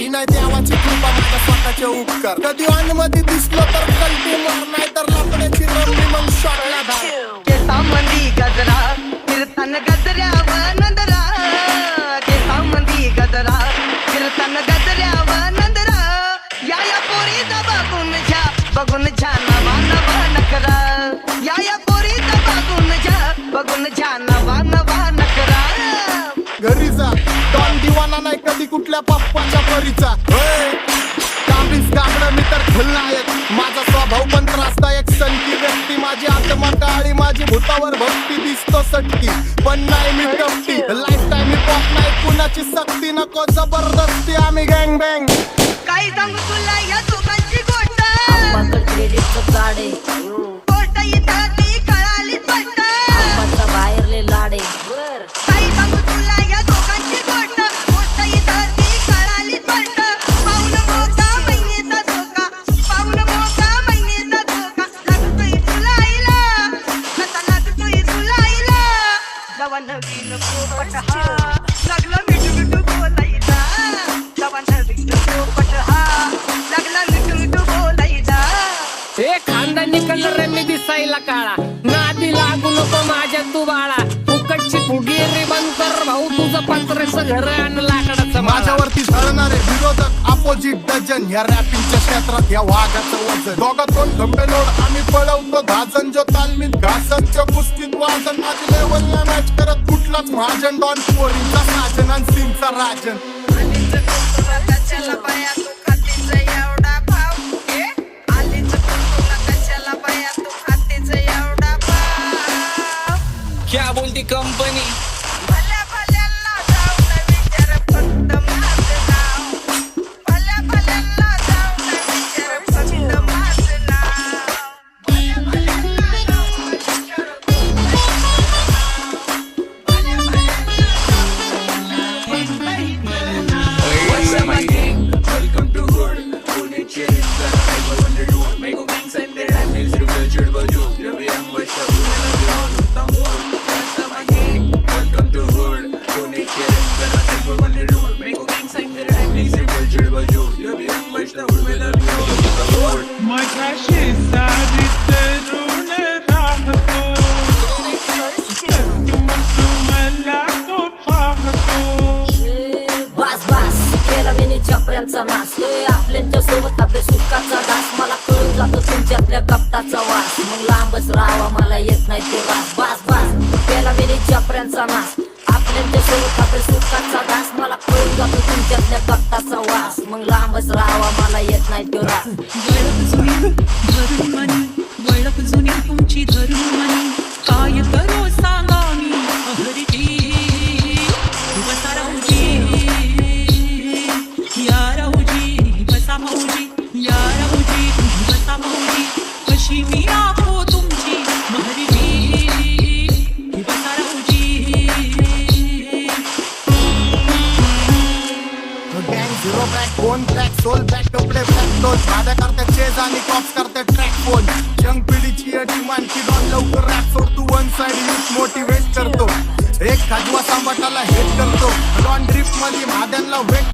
काही नाही देवाची कृपा माझ्या स्वतःचे उपकार कधी मध्ये दिसलो तर कल्टी मार नाही तर लपण्याची रंगी मग शॉटला धार केसामंदी गजरा कीर्तन गजऱ्याव नंदरा केसामंदी गजरा कीर्तन गजऱ्याव नंदरा या पोरीचा बघून छा नवा नवा नकरा या पोरीचा बघून छा नवा नवा नकरा घरी जा डॉन दिवाना नाही कधी कुठल्या पप्पाच्या परीचा काबीज कागड मी तर खलनायक माझा स्वभाव पण त्रासदायक सनकी व्यक्ती माझी आत्मा काळी माझी भूतावर भक्ती दिसतो सटकी पण नाही मी कपटी लाईफ टाइम पॉप नाही कुणाची सक्ती नको जबरदस्ती आम्ही गँग बँग काही सांगू तुला या दोघांची गोष्ट क्रेडिटचं कार्ड आहे गोष्ट इथं ती कळालीच वाटत आंबाचा बाहेरले लाडे काही सांगू तुला या दोघांची गोष्ट गोष्ट इथं ती कळालीच वाटत पाऊल मोठा महिनेचा धोका पाऊल मोठा महिनेचा धोका लागतोय तुला आईला कसा लागतोय तुला आईला जवा नवीन पोपट हा लागला मिठू मिठू बोलायला जवा नवीन पोपट हा लागला मिठू मिठू बोलायला हे खानदानी कलर मी दिसायला काळा नादी लागू नको माझ्या तू बाळा फुकटची फुगीरी बंद कर भाऊ तुझं पत्रेचं घर आणि लाकडाचं माझ्यावरती झळणारे विरोधक अपोजिट डजन या रॅपिंगच्या क्षेत्रात या वाघाचं वजन दोघात दोन खंबे लोड आम्ही पळवतो धाजन जो तालमीत घासनच्या कुस्तीत वाजन माझी लेवलला मॅच करत कुठलाच महाजन डॉन पोरींचा साजन आणि सिंगचा राजन क्या बोलती कंपनी चपऱ्यांचा नाश आपल्यांच्या सोबत आपल्या सुखाचा दास मला कळून जातो तुमच्यातल्या कपटाचा वास मग लांबच राहावा मला येत नाही ते वास बास बास केला मी चपऱ्यांचा नाश आपल्यांच्या सोबत आपल्या सुखाचा दास मला कळून जातो तुमच्यातल्या कपटाचा वास मग लांबच राहावा मला येत नाही तो रास वळख जुनी तुमची धर्मनी काय करो सांगा मी हरीची बसा राऊजी या राऊजी बसा भाऊजी या राऊजी बसा भाऊजी कशी मी आहो तुमची महरीची बसा राऊजी गँग zero back phone black soul back कपडे ब्लॅक टोल भाड्या करते चेज आणि कॉप्स करते ट्रॅक फोन जंग पिढीची अटीमान की डॉन लवकर रॅप सोड तू वन साइड यूथ मोटिवेट करतो एक खाजवा सांबाटाला हेट करतो डॉन ड्रिफ्ट मध्ये भाद्यांना वेट